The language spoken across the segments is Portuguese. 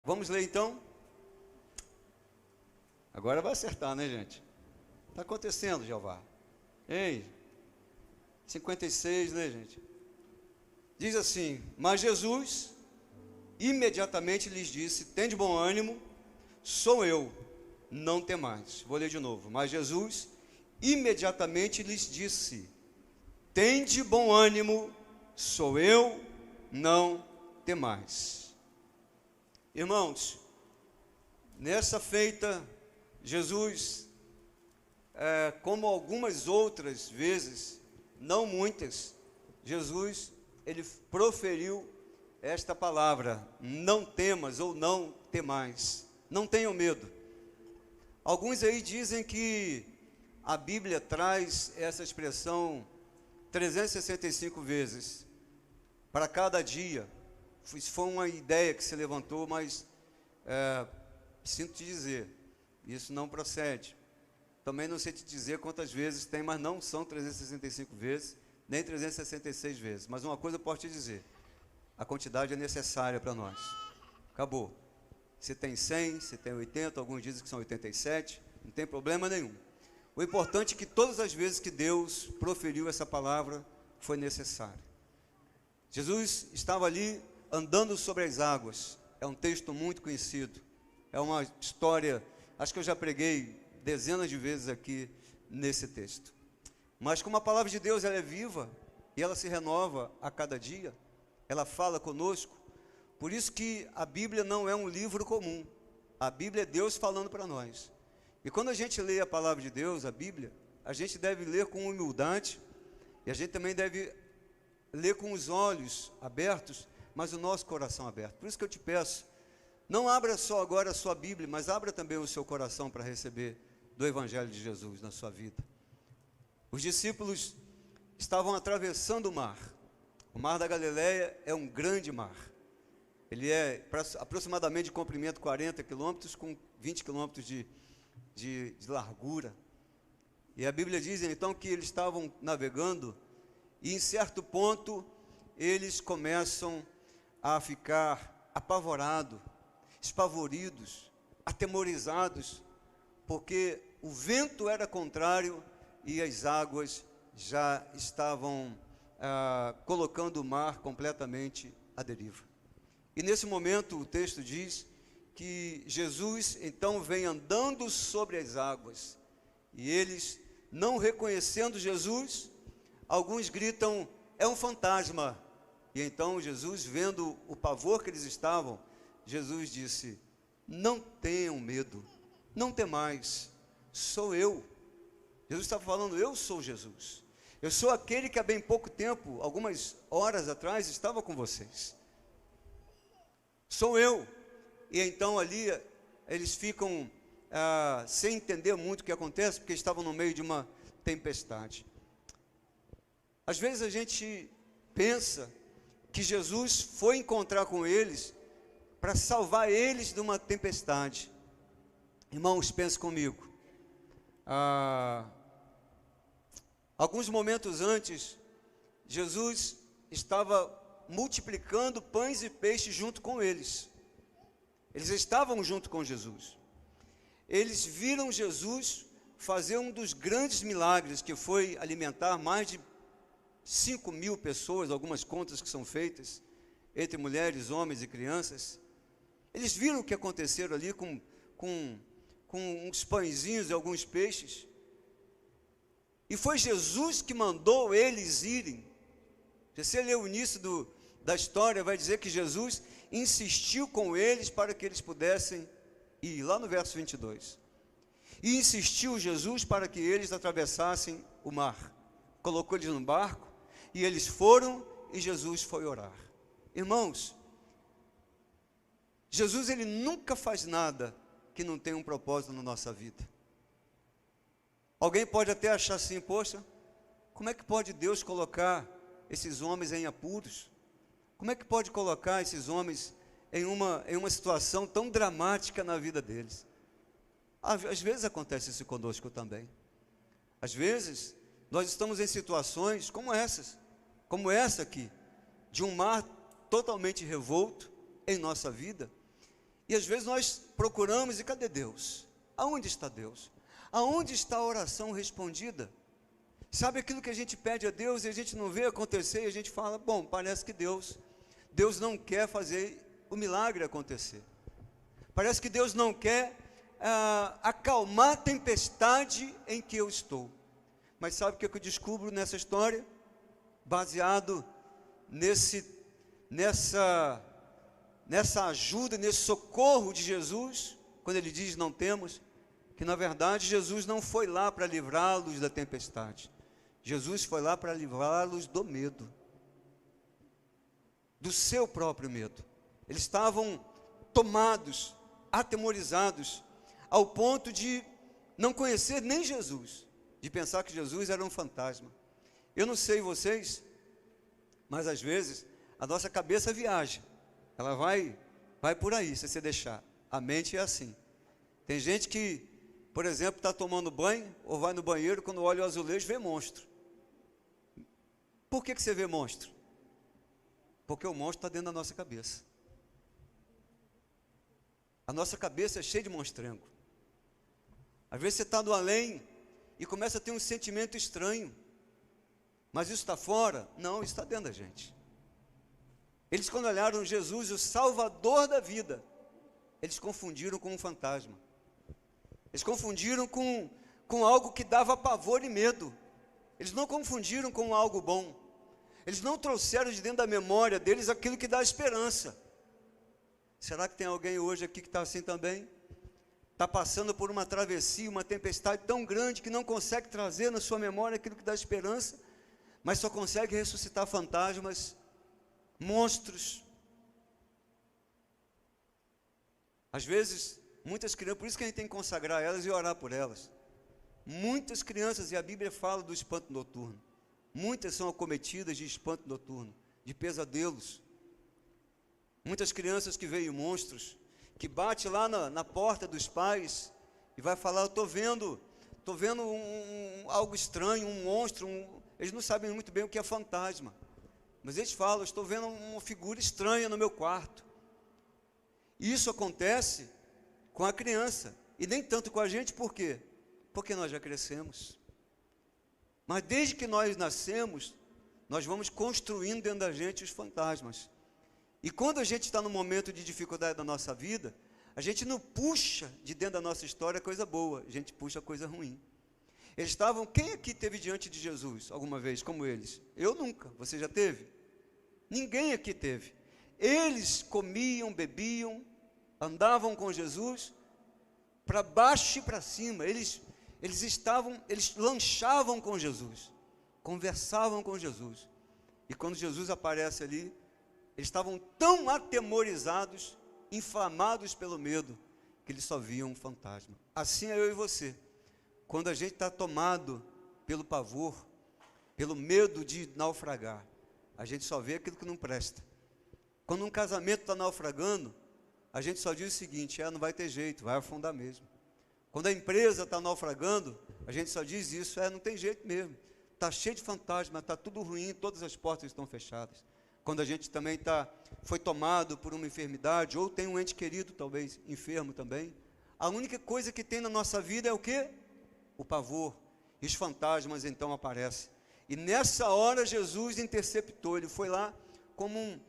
Vamos ler então? Agora vai acertar, né, gente? Está acontecendo, Jeová. Ei, 56, né, gente? Diz assim: mas Jesus imediatamente lhes disse: tende bom ânimo, sou eu, não temais. Vou ler de novo. Mas Jesus imediatamente lhes disse: tende bom ânimo, sou eu, não temais. Irmãos, nessa feita, Jesus, como algumas outras vezes, não muitas, Jesus, ele proferiu esta palavra: não temas ou não temais, não tenham medo. Alguns aí dizem que a Bíblia traz essa expressão 365 vezes, para cada dia. Isso foi uma ideia que se levantou, mas sinto te dizer, isso não procede. Também não sei te dizer quantas vezes tem, mas não são 365 vezes, nem 366 vezes. Mas uma coisa eu posso te dizer: a quantidade é necessária para nós. Acabou. Se tem 100, se tem 80, alguns dizem que são 87, não tem problema nenhum. O importante é que todas as vezes que Deus proferiu essa palavra, foi necessário. Jesus estava ali andando sobre as águas. É um texto muito conhecido. É uma história, acho que eu já preguei dezenas de vezes aqui nesse texto. Mas como a palavra de Deus ela é viva e ela se renova a cada dia, ela fala conosco. Por isso que a Bíblia não é um livro comum. A Bíblia é Deus falando para nós. E quando a gente lê a palavra de Deus, a Bíblia, a gente deve ler com humildade, e a gente também deve ler com os olhos abertos, mas o nosso coração aberto. Por isso que eu te peço, não abra só agora a sua Bíblia, mas abra também o seu coração para receber do Evangelho de Jesus na sua vida. Os discípulos estavam atravessando o mar. O mar da Galileia é um grande mar. Ele é aproximadamente de comprimento 40 quilômetros, com 20 quilômetros de largura. E a Bíblia diz então que eles estavam navegando, e em certo ponto eles começam a ficar apavorados, espavoridos, atemorizados, porque o vento era contrário e as águas já estavam colocando o mar completamente à deriva. E nesse momento o texto diz que Jesus então vem andando sobre as águas, e eles, não reconhecendo Jesus, alguns gritam: é um fantasma. E então Jesus, vendo o pavor que eles estavam, Jesus disse: não tenham medo, não temais, sou eu. Jesus estava falando: eu sou Jesus, eu sou aquele que há bem pouco tempo, algumas horas atrás, estava com vocês, sou eu. E então ali eles ficam sem entender muito o que acontece, porque estavam no meio de uma tempestade. Às vezes a gente pensa que Jesus foi encontrar com eles para salvar eles de uma tempestade. Irmãos, pense comigo. Alguns momentos antes, Jesus estava multiplicando pães e peixes junto com eles. Eles estavam junto com Jesus. Eles viram Jesus fazer um dos grandes milagres, que foi alimentar mais de 5.000 pessoas, algumas contas que são feitas, entre mulheres, homens e crianças. Eles viram o que aconteceu ali com uns pãezinhos e alguns peixes. E foi Jesus que mandou eles irem. Se você ler o início da história, vai dizer que Jesus insistiu com eles para que eles pudessem ir, lá no verso 22. E insistiu Jesus para que eles atravessassem o mar. Colocou eles no barco, e eles foram, e Jesus foi orar. Irmãos, Jesus, ele nunca faz nada que não tenha um propósito na nossa vida. Alguém pode até achar assim: poxa, como é que pode Deus colocar esses homens em apuros? Como é que pode colocar esses homens em uma situação tão dramática na vida deles? Às vezes acontece isso conosco também. Às vezes nós estamos em situações como essa aqui, de um mar totalmente revolto em nossa vida, E às vezes nós procuramos e cadê Deus? Aonde está Deus? Aonde está a oração respondida? Sabe aquilo que a gente pede a Deus e a gente não vê acontecer e a gente fala, bom, parece que Deus não quer fazer o milagre acontecer. Parece que Deus não quer acalmar a tempestade em que eu estou. Mas sabe o que eu descubro nessa história? Baseado nessa ajuda, nesse socorro de Jesus, quando ele diz não temos, que na verdade Jesus não foi lá para livrá-los da tempestade. Jesus foi lá para livrá-los do medo, do seu próprio medo. Eles estavam tomados, atemorizados, ao ponto de não conhecer nem Jesus, de pensar que Jesus era um fantasma. Eu não sei vocês, mas às vezes a nossa cabeça viaja, ela vai por aí, se você deixar. A mente é assim. Tem gente que, por exemplo, está tomando banho, ou vai no banheiro, quando olha o azulejo, vê monstro. Por que você vê monstro? Porque o monstro está dentro da nossa cabeça. A nossa cabeça é cheia de monstrengo. Às vezes você está no além e começa a ter um sentimento estranho. Mas isso está fora? Não, isso está dentro da gente. Eles, quando olharam Jesus, o Salvador da vida, eles confundiram com um fantasma. Eles confundiram com algo que dava pavor e medo. Eles não confundiram com algo bom. Eles não trouxeram de dentro da memória deles aquilo que dá esperança. Será que tem alguém hoje aqui que está assim também? Está passando por uma travessia, uma tempestade tão grande que não consegue trazer na sua memória aquilo que dá esperança, mas só consegue ressuscitar fantasmas, monstros. Às vezes, muitas crianças, por isso que a gente tem que consagrar elas e orar por elas. Muitas crianças, e a Bíblia fala do espanto noturno, muitas são acometidas de espanto noturno, de pesadelos. Muitas crianças que veem monstros, que bate lá na porta dos pais e vai falar, eu estou vendo algo estranho, um monstro, eles não sabem muito bem o que é fantasma, mas eles falam, eu estou vendo uma figura estranha no meu quarto. Isso acontece com a criança, e nem tanto com a gente, por quê? Porque nós já crescemos. Mas desde que nós nascemos, nós vamos construindo dentro da gente os fantasmas. E quando a gente está no momento de dificuldade da nossa vida, a gente não puxa de dentro da nossa história coisa boa, a gente puxa coisa ruim. Eles estavam, quem aqui teve diante de Jesus alguma vez, como eles? Eu nunca, você já teve? Ninguém aqui teve. Eles comiam, bebiam, andavam com Jesus, para baixo e para cima, eles lanchavam com Jesus, conversavam com Jesus, e quando Jesus aparece ali, eles estavam tão atemorizados, inflamados pelo medo, que eles só viam um fantasma. Assim é eu e você, quando a gente está tomado pelo pavor, pelo medo de naufragar, a gente só vê aquilo que não presta. Quando um casamento está naufragando, a gente só diz o seguinte, não vai ter jeito, vai afundar mesmo. Quando a empresa está naufragando, a gente só diz isso, não tem jeito mesmo. Está cheio de fantasmas, está tudo ruim, todas as portas estão fechadas. Quando a gente também foi tomado por uma enfermidade, ou tem um ente querido, talvez, enfermo também, a única coisa que tem na nossa vida é o quê? O pavor. E os fantasmas então aparecem. E nessa hora Jesus interceptou, ele foi lá como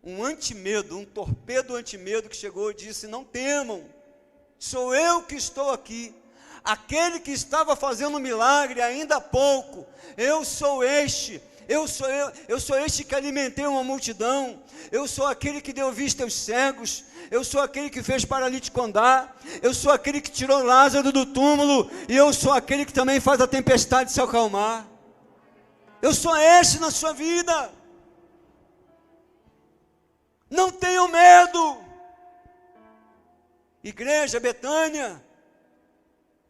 um antimedo, um torpedo antimedo que chegou e disse, não temam, sou eu que estou aqui, aquele que estava fazendo um milagre ainda há pouco, eu sou este que alimentei uma multidão, eu sou aquele que deu vista aos cegos, eu sou aquele que fez paralítico andar, eu sou aquele que tirou Lázaro do túmulo, e eu sou aquele que também faz a tempestade se acalmar. Eu sou este na sua vida. Não tenham medo. Igreja, Betânia,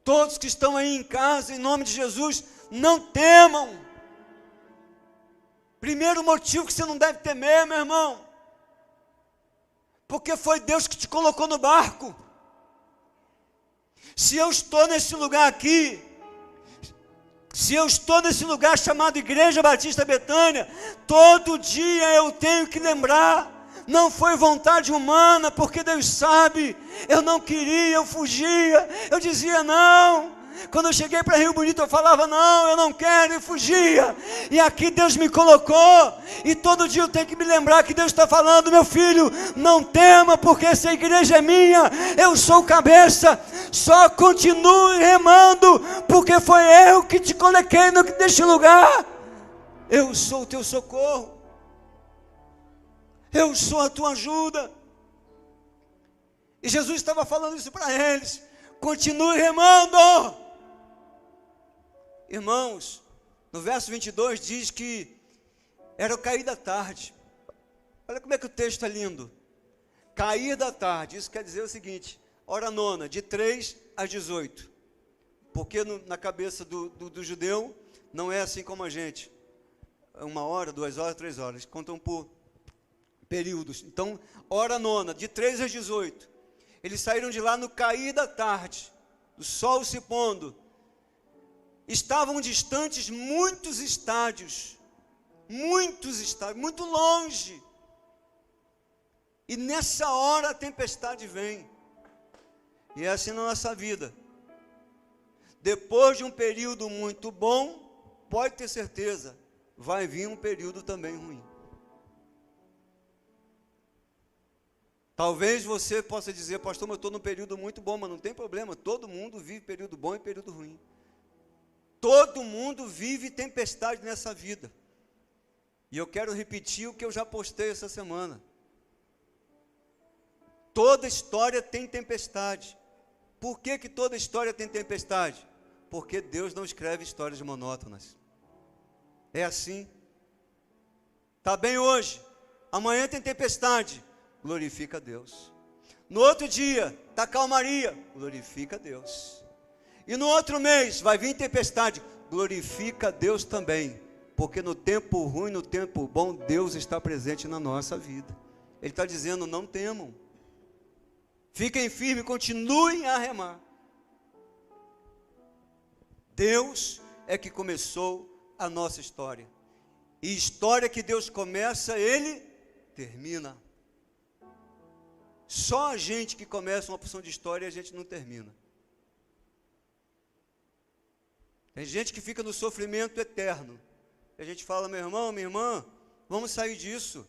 todos que estão aí em casa, em nome de Jesus, não temam. Primeiro motivo que você não deve temer, meu irmão, porque foi Deus que te colocou no barco. Se eu estou nesse lugar aqui, se eu estou nesse lugar chamado Igreja Batista Betânia, todo dia eu tenho que lembrar não foi vontade humana, porque Deus sabe, eu não queria, eu fugia, eu dizia não. Quando eu cheguei para Rio Bonito, eu falava não, eu não quero, e fugia. E aqui Deus me colocou, e todo dia eu tenho que me lembrar que Deus está falando: meu filho, não tema, porque essa igreja é minha, eu sou o cabeça, só continue remando, porque foi eu que te coloquei neste lugar. Eu sou o teu socorro, eu sou a tua ajuda. E Jesus estava falando isso para eles: continue remando. Irmãos, no verso 22 diz que era o cair da tarde. Olha como é que o texto é lindo. Cair da tarde, isso quer dizer o seguinte: hora nona, de 3 às 18. Porque na cabeça do judeu, não é assim como a gente. 1 hora, 2 horas, 3 horas. Eles contam por períodos. Então, hora nona, de 3 às 18. Eles saíram de lá no cair da tarde, o sol se pondo. Estavam distantes muitos estádios, muito longe. E nessa hora a tempestade vem. E é assim na nossa vida. Depois de um período muito bom, pode ter certeza, vai vir um período também ruim. Talvez você possa dizer: pastor, mas eu estou num período muito bom. Mas não tem problema, todo mundo vive período bom e período ruim. Todo mundo vive tempestade nessa vida. E eu quero repetir o que eu já postei essa semana. Toda história tem tempestade. Por que toda história tem tempestade? Porque Deus não escreve histórias monótonas. É assim. Está bem hoje, amanhã tem tempestade, glorifica a Deus. No outro dia, está calmaria, glorifica a Deus. E no outro mês vai vir tempestade, glorifica a Deus também, porque no tempo ruim, no tempo bom, Deus está presente na nossa vida. Ele está dizendo: não temam, fiquem firmes, continuem a remar. Deus é que começou a nossa história, e história que Deus começa, Ele termina. Só a gente que começa uma porção de história, a gente não termina. Tem gente que fica no sofrimento eterno. E a gente fala: meu irmão, minha irmã, vamos sair disso.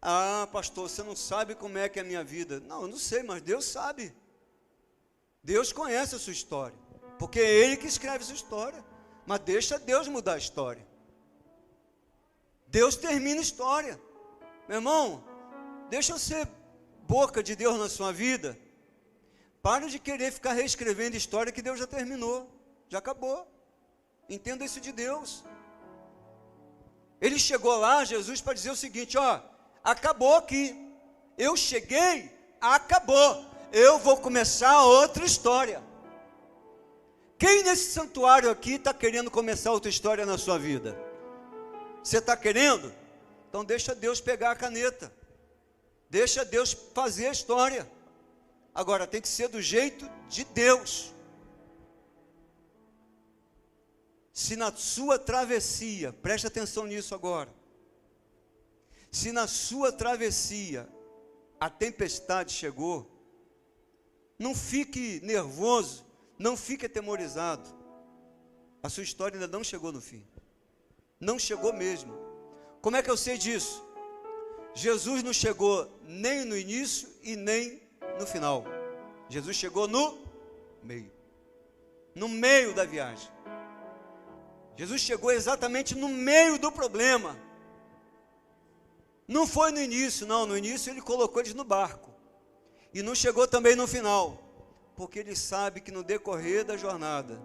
Ah, pastor, você não sabe como é que é a minha vida. Não, eu não sei, mas Deus sabe. Deus conhece a sua história, porque é Ele que escreve a sua história. Mas deixa Deus mudar a história. Deus termina a história. Meu irmão, deixa eu ser boca de Deus na sua vida. Para de querer ficar reescrevendo história que Deus já terminou. Já acabou. Entenda isso de Deus. Ele chegou lá, Jesus, para dizer o seguinte: ó, acabou aqui. Eu cheguei, acabou. Eu vou começar outra história. Quem nesse santuário aqui está querendo começar outra história na sua vida? Você está querendo? Então deixa Deus pegar a caneta. Deixa Deus fazer a história. Agora tem que ser do jeito de Deus. Se na sua travessia, preste atenção nisso agora, se na sua travessia a tempestade chegou, não fique nervoso, não fique atemorizado. A sua história ainda não chegou no fim. Não chegou mesmo. Como é que eu sei disso? Jesus não chegou nem no início e nem no final. Jesus chegou no meio. No meio da viagem. Jesus chegou exatamente no meio do problema. Não foi no início, não. No início Ele colocou eles no barco. E não chegou também no final. Porque Ele sabe que no decorrer da jornada,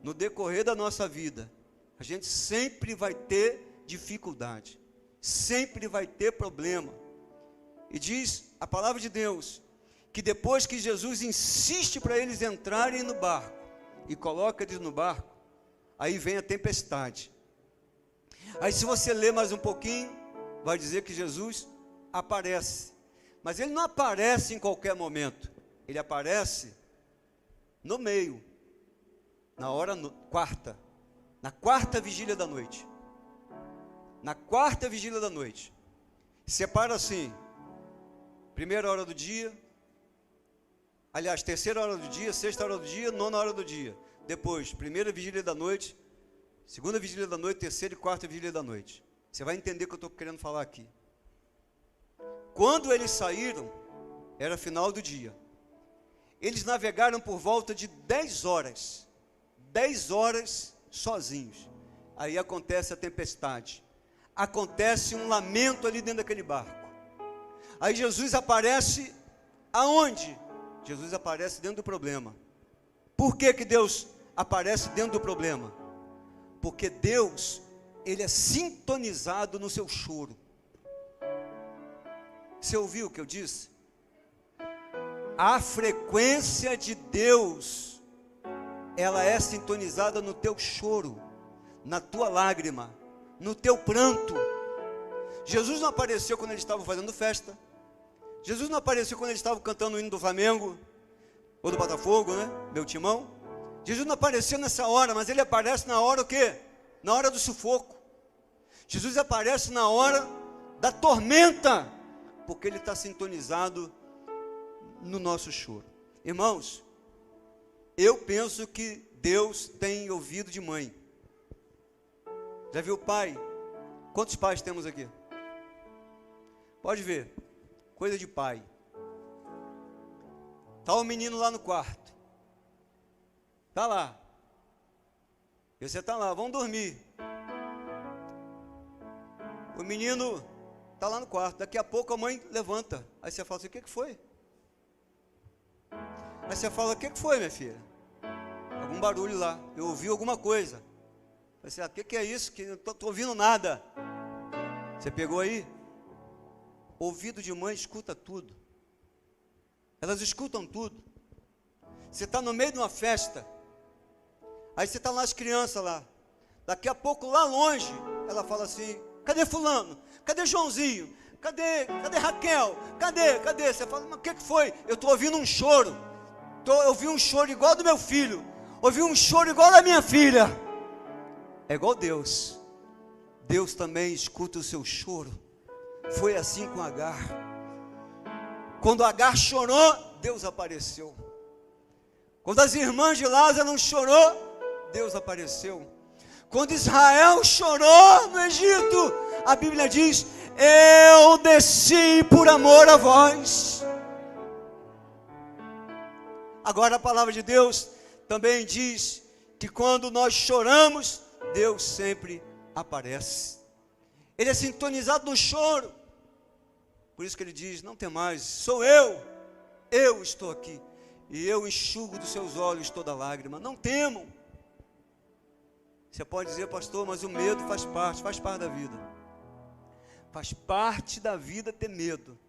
no decorrer da nossa vida, a gente sempre vai ter dificuldade. Sempre vai ter problema. E diz a palavra de Deus, que depois que Jesus insiste para eles entrarem no barco, e coloca eles no barco, aí vem a tempestade. Aí se você ler mais um pouquinho, vai dizer que Jesus aparece. Mas Ele não aparece em qualquer momento. Ele aparece no meio, na hora quarta. Na quarta vigília da noite. Na quarta vigília da noite. Separa assim, primeira hora do dia, aliás, terceira hora do dia, sexta hora do dia, nona hora do dia. Depois, primeira vigília da noite, segunda vigília da noite, terceira e quarta vigília da noite. Você vai entender o que eu estou querendo falar aqui. Quando eles saíram, era final do dia. Eles navegaram por volta de 10 horas. 10 horas sozinhos. Aí acontece a tempestade. Acontece um lamento ali dentro daquele barco. Aí Jesus aparece aonde? Jesus aparece dentro do problema. Por que que Deus aparece dentro do problema? Porque Deus, Ele é sintonizado no seu choro. Você ouviu o que eu disse? A frequência de Deus, ela é sintonizada no teu choro, na tua lágrima, no teu pranto. Jesus não apareceu quando eles estavam fazendo festa. Jesus não apareceu quando eles estavam cantando o hino do Flamengo, ou do Botafogo, né? Meu timão. Jesus não apareceu nessa hora, mas Ele aparece na hora o quê? Na hora do sufoco. Jesus aparece na hora da tormenta, porque Ele está sintonizado no nosso choro. Irmãos, eu penso que Deus tem ouvido de mãe. Já viu pai? Quantos pais temos aqui? Pode ver, coisa de pai. Está o menino lá no quarto. Está lá. E você está lá, vamos dormir. O menino está lá no quarto. Daqui a pouco a mãe levanta. Aí você fala assim, o que foi? Aí você fala, o que foi, minha filha? Algum barulho lá. Eu ouvi alguma coisa. Você fala, o que é isso? Que eu não estou ouvindo nada. Você pegou aí? Ouvido de mãe escuta tudo. Elas escutam tudo. Você está no meio de uma festa. Aí você está lá, as crianças lá. Daqui a pouco, lá longe, ela fala assim, cadê fulano? Cadê Joãozinho? Cadê Raquel? Cadê? Você fala, mas o que foi? Eu estou ouvindo um choro. Eu ouvi um choro igual do meu filho. Ouvi um choro igual da minha filha. É igual Deus. Deus também escuta o seu choro. Foi assim com Agar. Quando Agar chorou, Deus apareceu. Quando as irmãs de Lázaro não chorou, Deus apareceu. Quando Israel chorou no Egito, a Bíblia diz, eu desci por amor a vós. Agora a palavra de Deus também diz que quando nós choramos, Deus sempre aparece. Ele é sintonizado no choro. Por isso que ele diz, não tem mais, sou eu estou aqui. E eu enxugo dos seus olhos toda lágrima. Não temam. Você pode dizer, pastor, mas o medo faz parte da vida. Faz parte da vida ter medo.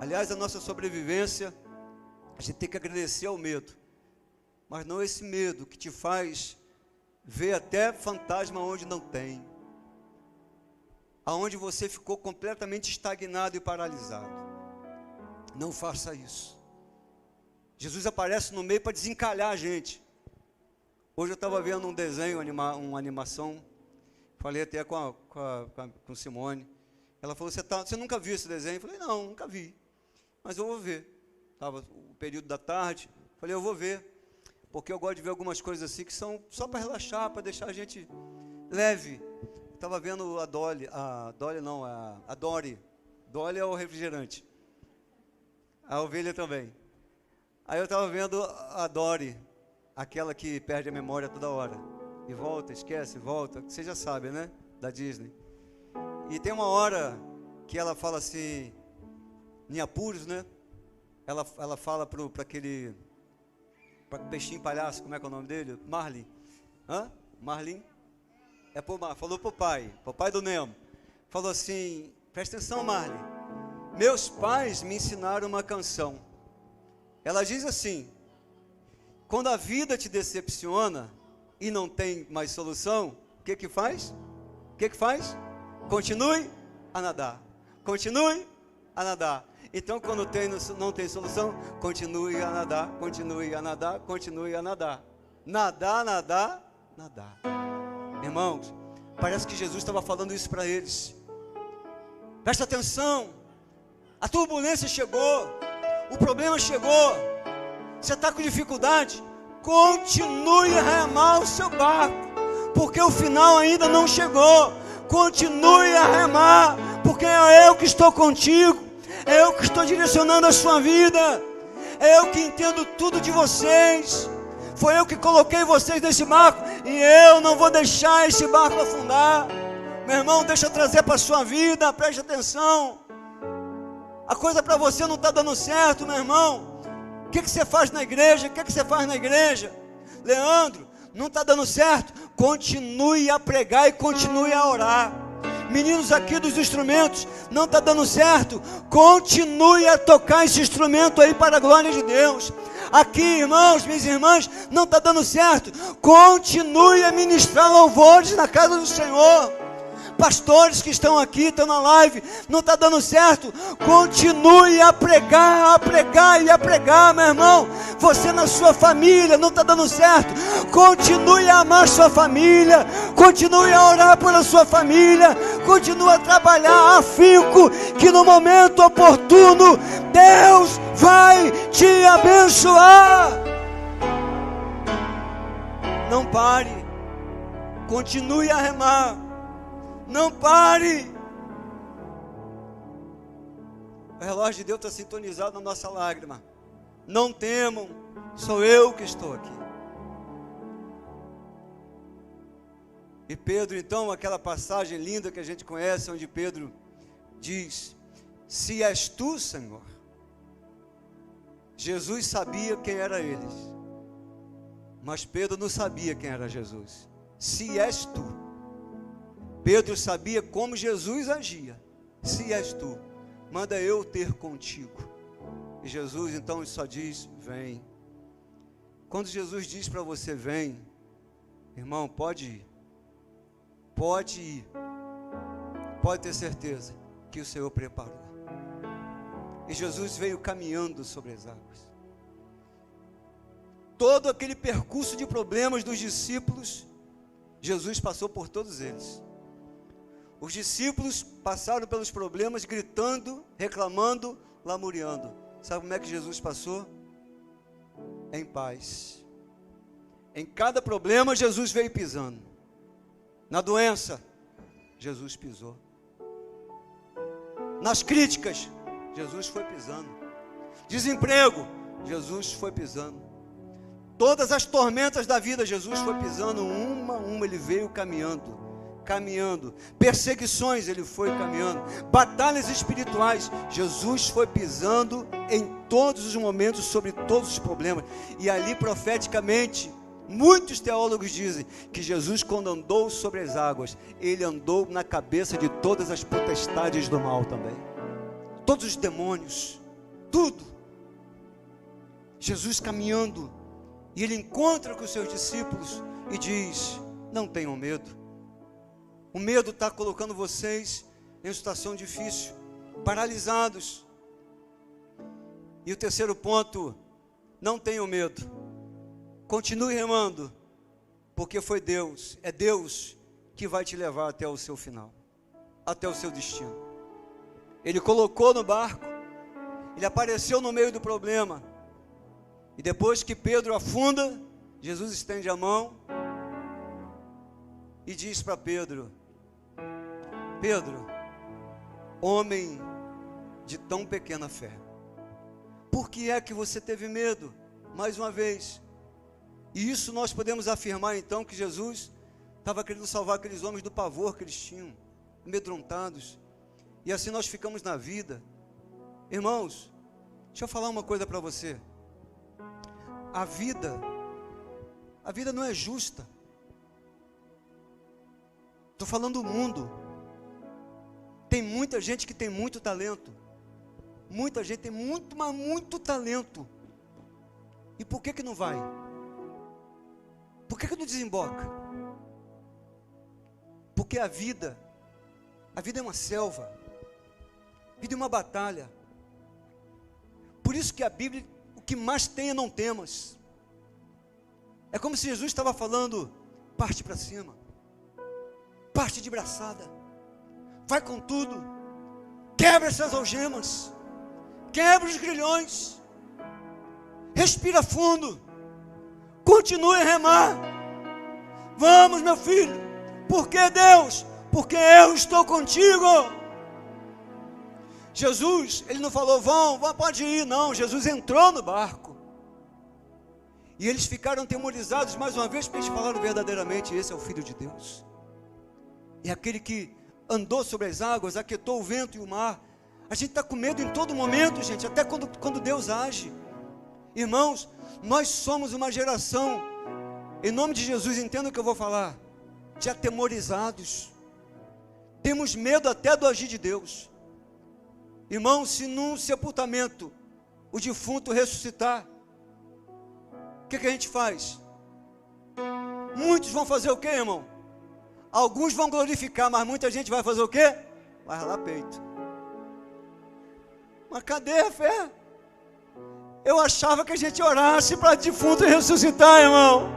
Aliás, a nossa sobrevivência, a gente tem que agradecer ao medo. Mas não esse medo que te faz ver até fantasma onde não tem. Aonde você ficou completamente estagnado e paralisado. Não faça isso. Jesus aparece no meio para desencalhar a gente. Hoje eu estava vendo um desenho, uma animação. Falei até com Simone. Ela falou, você nunca viu esse desenho? Eu falei, não, nunca vi. Mas eu vou ver. Estava o período da tarde. Falei, eu vou ver. Porque eu gosto de ver algumas coisas assim que são só para relaxar, para deixar a gente leve. Estava vendo a Dolly. Dolly é o refrigerante. A ovelha também. Aí eu estava vendo a Dory, aquela que perde a memória toda hora. E volta, esquece, volta. Você já sabe, né? Da Disney. E tem uma hora que ela fala assim, em apuros, né? Ela fala para aquele peixinho palhaço, como é que é o nome dele? Marlin. Marlin? Falou pro pai do Nemo. Falou assim, presta atenção, Marlin. Meus pais me ensinaram uma canção. Ela diz assim, quando a vida te decepciona e não tem mais solução, o que faz? Continue a nadar. Continue a nadar. Então, quando não tem solução, continue a nadar, continue a nadar, continue a nadar. Nadar. Irmãos, parece que Jesus estava falando isso para eles. Presta atenção. A turbulência chegou, o problema chegou, você está com dificuldade, continue a remar o seu barco, porque o final ainda não chegou. Continue a remar, porque é eu que estou contigo, é eu que estou direcionando a sua vida, é eu que entendo tudo de vocês, foi eu que coloquei vocês nesse barco, e eu não vou deixar esse barco afundar. Meu irmão, deixa eu trazer para a sua vida, preste atenção. A coisa para você não está dando certo, meu irmão. O que você faz na igreja? O que você faz na igreja? Leandro, não está dando certo? Continue a pregar e continue a orar. Meninos aqui dos instrumentos, não está dando certo? Continue a tocar esse instrumento aí para a glória de Deus. Aqui, irmãos, minhas irmãs, não está dando certo? Continue a ministrar louvores na casa do Senhor. Pastores que estão aqui, estão na live, não está dando certo? Continue a pregar e a pregar, meu irmão. Você na sua família, não está dando certo? Continue a amar sua família, continue a orar pela sua família, continue a trabalhar afinco, que no momento oportuno, Deus vai te abençoar. Não pare, continue a remar. Não pare. O relógio de Deus está sintonizado na nossa lágrima. Não temam, sou eu que estou aqui. E Pedro, então, aquela passagem linda que a gente conhece, onde Pedro diz: se és tu, Senhor. Jesus sabia quem era eles, mas Pedro não sabia quem era Jesus. Se és tu. Pedro sabia como Jesus agia. Se és tu, manda eu ter contigo. E Jesus então só diz: vem. Quando Jesus diz para você: vem, irmão, pode ir. Pode ir. Pode ter certeza que o Senhor preparou. E Jesus veio caminhando sobre as águas. Todo aquele percurso de problemas dos discípulos, Jesus passou por todos eles. Os discípulos passaram pelos problemas gritando, reclamando, lamuriando. Sabe como é que Jesus passou? Em paz. Em cada problema Jesus veio pisando. Na doença, Jesus pisou. Nas críticas, Jesus foi pisando. Desemprego, Jesus foi pisando. Todas as tormentas da vida, Jesus foi pisando uma a uma, ele veio caminhando. Perseguições, ele foi caminhando, batalhas espirituais, Jesus foi pisando em todos os momentos, sobre todos os problemas. E ali profeticamente, muitos teólogos dizem que Jesus, quando andou sobre as águas, ele andou na cabeça de todas as potestades do mal também, todos os demônios, tudo. Jesus caminhando, e ele encontra com os seus discípulos e diz: não tenham medo. O medo está colocando vocês em uma situação difícil, paralisados. E o terceiro ponto: não tenham medo, continue remando, porque foi Deus, é Deus que vai te levar até o seu final, até o seu destino. Ele colocou no barco, ele apareceu no meio do problema, e depois que Pedro afunda, Jesus estende a mão e diz para Pedro: Pedro, homem de tão pequena fé, por que é que você teve medo? Mais uma vez. E isso nós podemos afirmar então, que Jesus estava querendo salvar aqueles homens do pavor que eles tinham, amedrontados. E assim nós ficamos na vida. Irmãos, deixa eu falar uma coisa para você. A vida não é justa. Estou falando do mundo. Tem muita gente que tem muito talento. Muita gente tem muito, mas muito talento. E por que não vai? Por que não desemboca? Porque a vida é uma selva. A vida é uma batalha. Por isso que a Bíblia, o que mais tem é não temas. É como se Jesus estava falando: parte para cima. Parte de braçada. Vai com tudo. Quebra essas algemas. Quebra os grilhões. Respira fundo. Continue a remar. Vamos, meu filho. Por que, Deus? Porque eu estou contigo. Jesus, ele não falou, vão, pode ir, não. Jesus entrou no barco. E eles ficaram temorizados mais uma vez, porque eles falaram verdadeiramente, esse é o Filho de Deus. É aquele que andou sobre as águas, aquietou o vento e o mar. A gente está com medo em todo momento, gente, até quando Deus age. Irmãos, nós somos uma geração, em nome de Jesus, entenda o que eu vou falar, de atemorizados. Temos medo até do agir de Deus. Irmão, se num sepultamento o defunto ressuscitar, o que a gente faz? Muitos vão fazer o quê, irmão? Alguns vão glorificar, mas muita gente vai fazer o quê? Vai ralar peito. Mas cadê a fé? Eu achava que a gente orasse para defunto ressuscitar, irmão.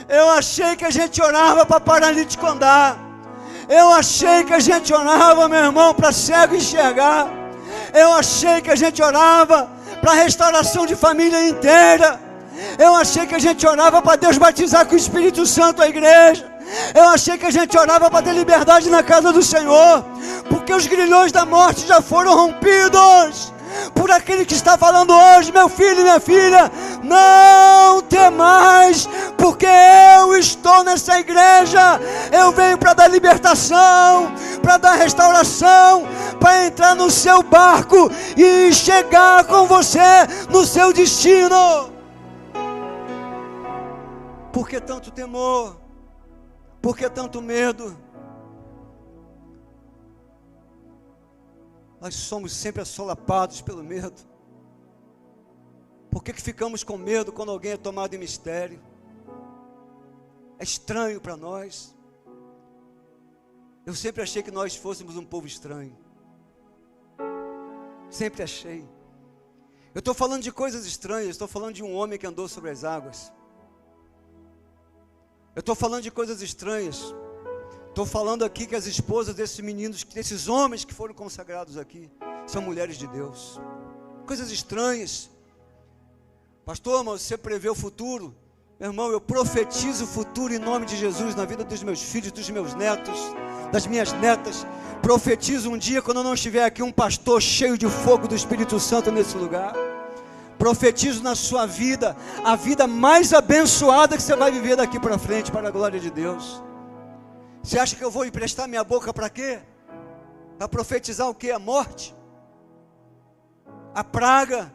Eu achei que a gente orava para paralítico andar. Eu achei que a gente orava, meu irmão, para cego enxergar. Eu achei que a gente orava para restauração de família inteira. Eu achei que a gente orava para Deus batizar com o Espírito Santo a igreja. Eu achei que a gente orava para ter liberdade na casa do Senhor, porque os grilhões da morte já foram rompidos por aquele que está falando hoje, meu filho e minha filha, não temais, porque eu estou nessa igreja. Eu venho para dar libertação, para dar restauração, para entrar no seu barco e chegar com você no seu destino. Por que tanto temor? Por que tanto medo? Nós somos sempre assolapados pelo medo. Por que ficamos com medo quando alguém é tomado em mistério? É estranho para nós. Eu sempre achei que nós fôssemos um povo estranho. Sempre achei. Eu estou falando de coisas estranhas. Estou falando de um homem que andou sobre as águas. Eu estou falando de coisas estranhas. Estou falando aqui que as esposas desses meninos, desses homens que foram consagrados aqui, são mulheres de Deus. Coisas estranhas. Pastor, mas você prevê o futuro? Meu irmão, eu profetizo o futuro em nome de Jesus na vida dos meus filhos, dos meus netos, das minhas netas. Profetizo um dia, quando eu não estiver aqui, um pastor cheio de fogo do Espírito Santo nesse lugar. Profetizo na sua vida, a vida mais abençoada que você vai viver daqui para frente, para a glória de Deus. Você acha que eu vou emprestar minha boca para quê? Para profetizar o quê? A morte? A praga?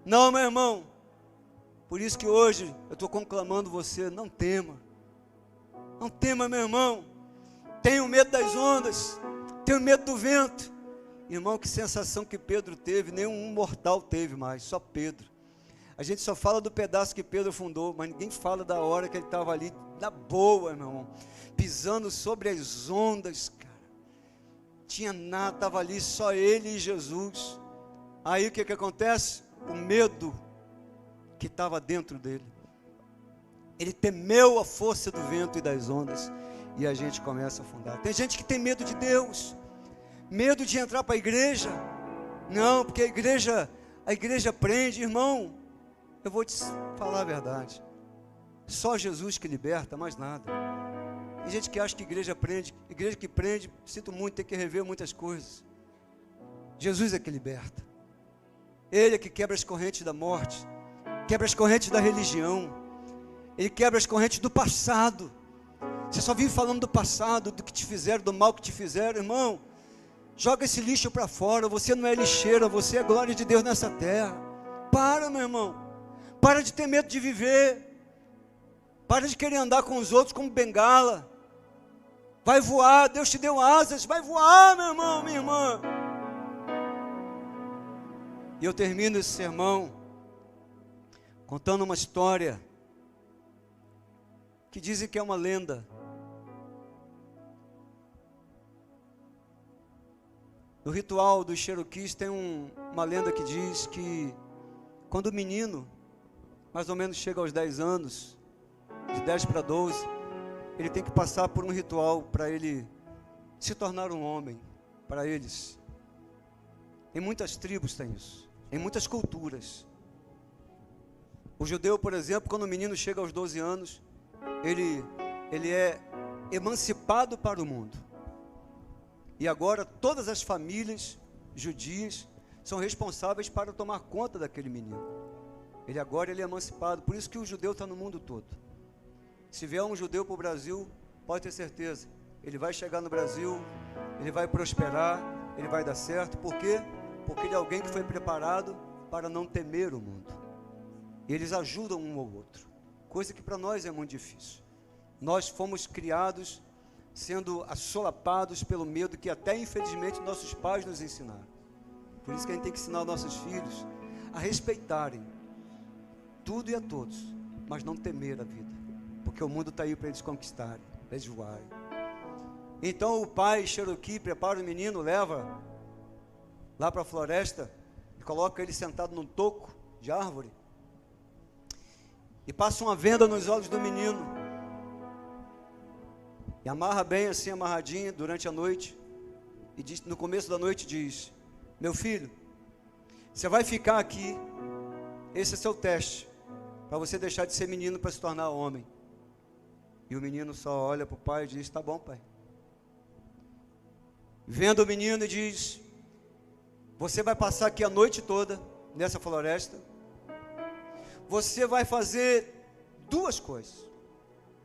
Não, meu irmão. Por isso que hoje eu estou conclamando você, não tema. Não tema, meu irmão. Tenho medo das ondas, tenho medo do vento. Irmão, que sensação que Pedro teve, nenhum mortal teve mais, só Pedro. A gente só fala do pedaço que Pedro fundou, mas ninguém fala da hora que ele estava ali, na boa, meu irmão, pisando sobre as ondas, cara. Tinha nada, estava ali só ele e Jesus. Aí o que acontece? O medo que estava dentro dele. Ele temeu a força do vento e das ondas, e a gente começa a afundar. Tem gente que tem medo de Deus, medo de entrar para a igreja. Não, porque a igreja prende, irmão. Eu vou te falar a verdade. Só Jesus que liberta, mais nada. Tem gente que acha que igreja que prende, sinto muito, tem que rever muitas coisas. Jesus é que liberta. Ele é que quebra as correntes da morte, quebra as correntes da religião. Ele quebra as correntes do passado. Você só vive falando do passado, do que te fizeram, do mal que te fizeram, irmão. Joga esse lixo para fora. Você não é lixeira, você é glória de Deus nessa terra. Para, meu irmão. Para de ter medo de viver. Para de querer andar com os outros como bengala. Vai voar, Deus te deu asas. Vai voar, meu irmão, minha irmã. E eu termino esse sermão contando uma história que dizem que é uma lenda. No ritual dos Cherokees tem uma lenda que diz que quando o menino, mais ou menos chega aos 10 anos, de 10 para 12, ele tem que passar por um ritual para ele se tornar um homem, para eles. Em muitas tribos tem isso, em muitas culturas. O judeu, por exemplo, quando o menino chega aos 12 anos, ele é emancipado para o mundo. E agora todas as famílias judias são responsáveis para tomar conta daquele menino. Agora ele é emancipado, por isso que o judeu está no mundo todo. Se vier um judeu para o Brasil, pode ter certeza, ele vai chegar no Brasil, ele vai prosperar, ele vai dar certo. Por quê? Porque ele é alguém que foi preparado para não temer o mundo. E eles ajudam um ao outro, coisa que para nós é muito difícil. Nós fomos criados sendo assolapados pelo medo que até infelizmente nossos pais nos ensinaram. Por isso que a gente tem que ensinar os nossos filhos a respeitarem tudo e a todos, mas não temer a vida, porque o mundo está aí para eles conquistarem, para eles voarem. Então o pai Cherokee prepara o menino, leva lá para a floresta e coloca ele sentado num toco de árvore e passa uma venda nos olhos do menino e amarra bem assim, amarradinha durante a noite, e diz, no começo da noite diz: meu filho, você vai ficar aqui, esse é seu teste para você deixar de ser menino para se tornar homem. E o menino só olha para o pai e diz: tá bom, pai. Vendo o menino e diz: você vai passar aqui a noite toda nessa floresta, você vai fazer duas coisas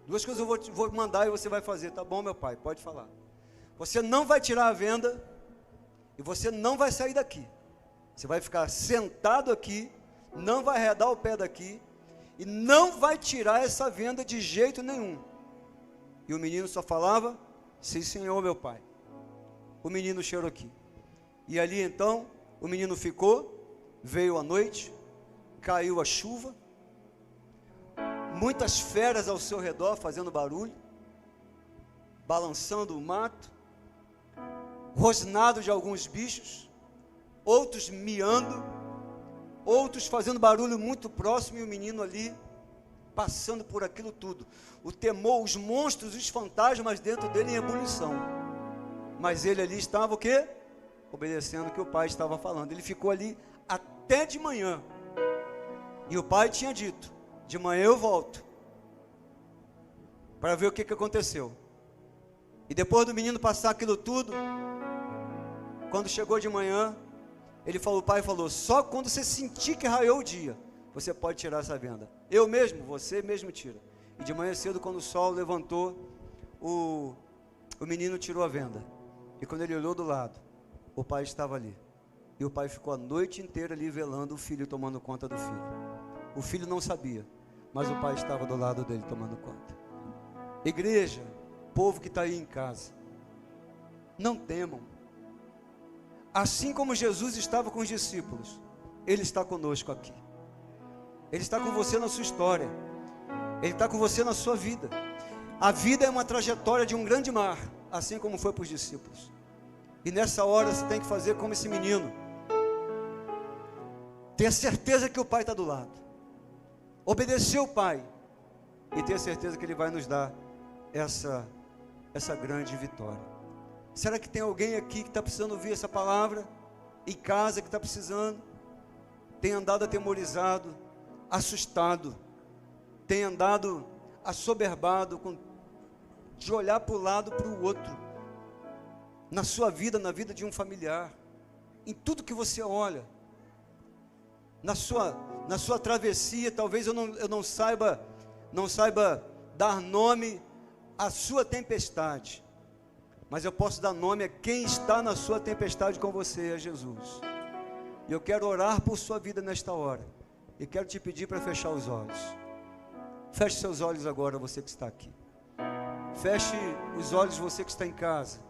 eu vou mandar e você vai fazer. Tá bom, meu pai, pode falar. Você não vai tirar a venda e você não vai sair daqui. Você vai ficar sentado aqui, não vai arredar o pé daqui e não vai tirar essa venda de jeito nenhum. E o menino só falava: sim, senhor, meu pai. O menino Cherokee. E ali então o menino ficou. Veio a noite, caiu a chuva, muitas feras ao seu redor fazendo barulho, balançando o mato, rosnado de alguns bichos, outros miando, outros fazendo barulho muito próximo, e o menino ali passando por aquilo tudo. O temor, os monstros, os fantasmas dentro dele em ebulição. Mas ele ali estava o quê? Obedecendo o que o pai estava falando. Ele ficou ali até de manhã. E o pai tinha dito: de manhã eu volto para ver o que aconteceu. E depois do menino passar aquilo tudo, quando chegou de manhã, o pai falou: só quando você sentir que raiou o dia, você pode tirar essa venda. Eu mesmo, você mesmo tira. E de manhã cedo, quando o sol levantou, o menino tirou a venda. E quando ele olhou do lado, o pai estava ali. E o pai ficou a noite inteira ali velando o filho, tomando conta do filho. O filho não sabia, mas o pai estava do lado dele tomando conta. Igreja, povo que está aí em casa, não temam. Assim como Jesus estava com os discípulos, Ele está conosco aqui. Ele está com você na sua história. Ele está com você na sua vida. A vida é uma trajetória de um grande mar, assim como foi para os discípulos. E nessa hora você tem que fazer como esse menino. Tenha certeza que o pai está do lado. Obedecer o pai. E tenha certeza que Ele vai nos dar essa grande vitória. Será que tem alguém aqui que está precisando ouvir essa palavra? Em casa que está precisando? Tem andado atemorizado, assustado, tem andado assoberbado, de olhar para o lado, para o outro, na sua vida, na vida de um familiar, em tudo que você olha, na sua travessia. Talvez eu não saiba dar nome à sua tempestade, mas eu posso dar nome a quem está na sua tempestade com você, é Jesus. E eu quero orar por sua vida nesta hora, e quero te pedir para fechar os olhos. Feche seus olhos agora, você que está aqui. Feche os olhos, você que está em casa.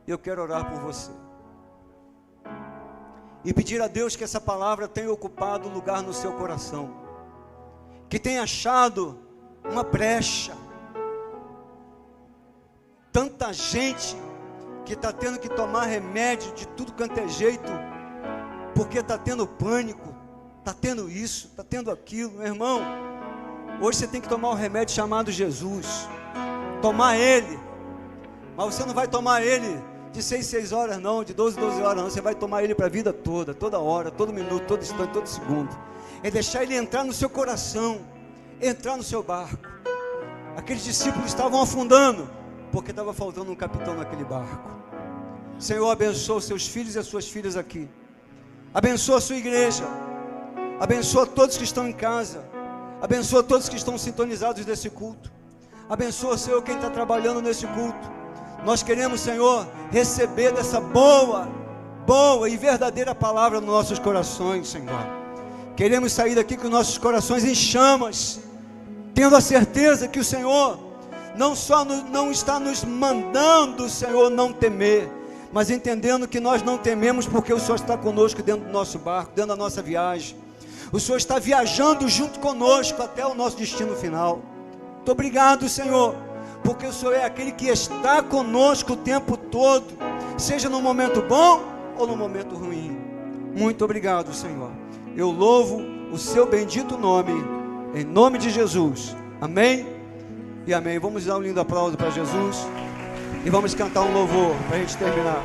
E eu quero orar por você. E pedir a Deus que essa palavra tenha ocupado lugar no seu coração. Que tenha achado uma brecha. Tanta gente que está tendo que tomar remédio de tudo quanto é jeito, porque está tendo pânico, está tendo isso, está tendo aquilo. Meu irmão, hoje você tem que tomar um remédio chamado Jesus. Tomar ele. Mas você não vai tomar ele de 6 em 6 horas não, de 12 em 12 horas não. Você vai tomar ele para a vida toda, toda hora, todo minuto, todo instante, todo segundo. É deixar ele entrar no seu coração, entrar no seu barco. Aqueles discípulos estavam afundando, porque estava faltando um capitão naquele barco. Senhor, abençoa os seus filhos e as suas filhas aqui. Abençoa a sua igreja. Abençoa todos que estão em casa. Abençoa todos que estão sintonizados nesse culto. Abençoa, Senhor, quem está trabalhando nesse culto. Nós queremos, Senhor, receber dessa boa e verdadeira palavra nos nossos corações, Senhor. Queremos sair daqui com nossos corações em chamas, tendo a certeza que o Senhor não só não está nos mandando, Senhor, não temer, mas entendendo que nós não tememos porque o Senhor está conosco dentro do nosso barco, dentro da nossa viagem. O Senhor está viajando junto conosco até o nosso destino final. Muito obrigado, Senhor, porque o Senhor é aquele que está conosco o tempo todo, seja no momento bom ou no momento ruim. Muito obrigado, Senhor. Eu louvo o seu bendito nome, em nome de Jesus. Amém e amém. Vamos dar um lindo aplauso para Jesus e vamos cantar um louvor para a gente terminar.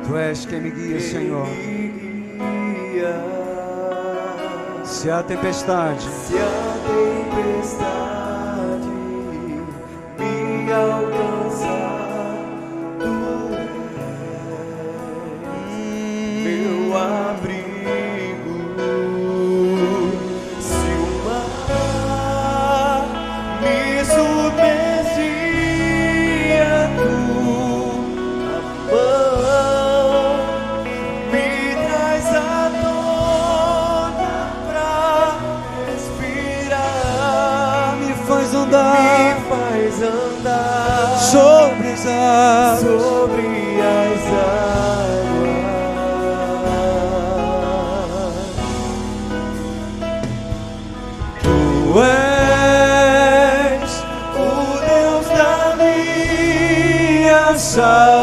Tu és quem me guia, Senhor. Se a tempestade me alcançar, Tu és meu abrigo. Se o mar me submergia, Tua mão me traz à tona pra respirar, me faz andar sobre as águas. Tu és O Deus da minha salvação,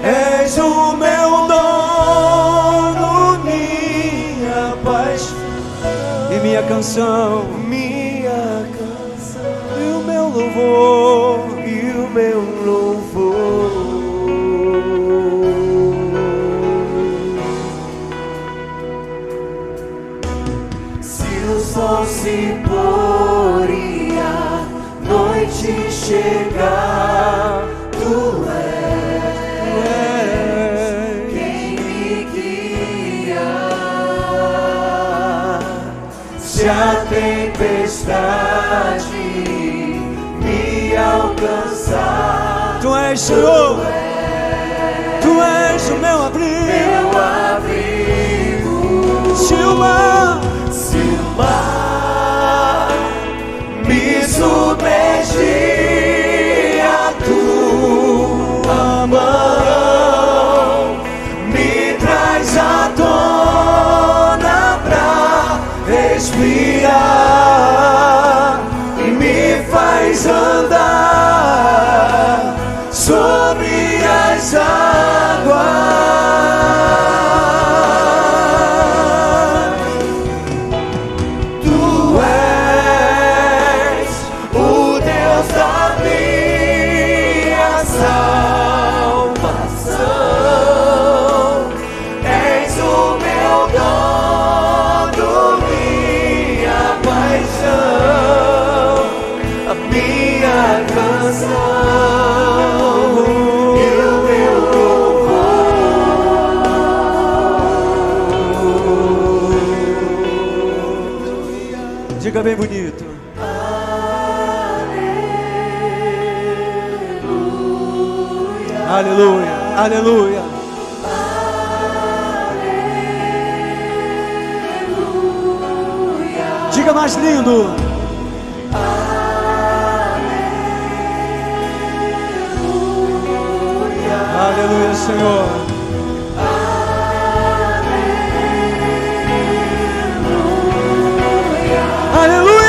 és o meu dono, minha paz e minha canção e o meu louvor, Se o sol se pôr e a noite chegar, Tu és quem me guia. Se a tempestade me alcançar, Tu és, Senhor. Tu és o meu abrigo. Se o mar me submergir, a Tua mão me traz à tona pra respirar e me faz andar sobre as águas. Diga bem bonito. Aleluia, aleluia. Diga mais lindo. Senhor. Aleluia!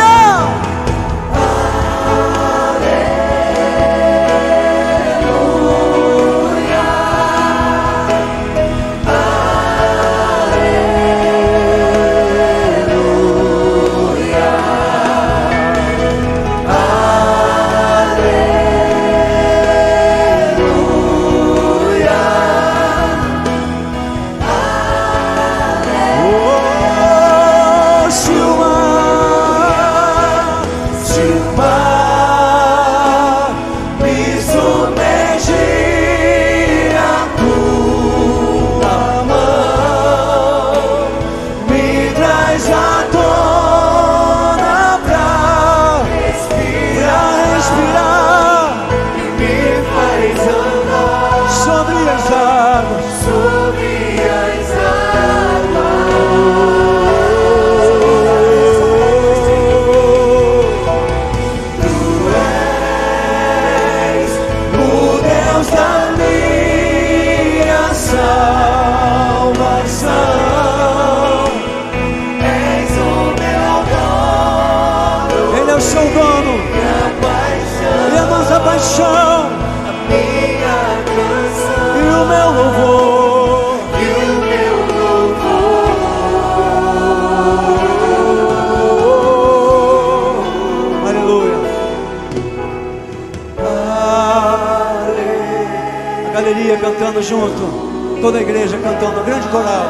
Cantando junto, toda a igreja cantando, grande coral.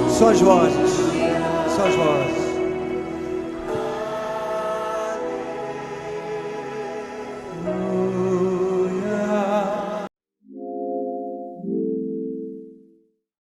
Só as vozes, só as vozes.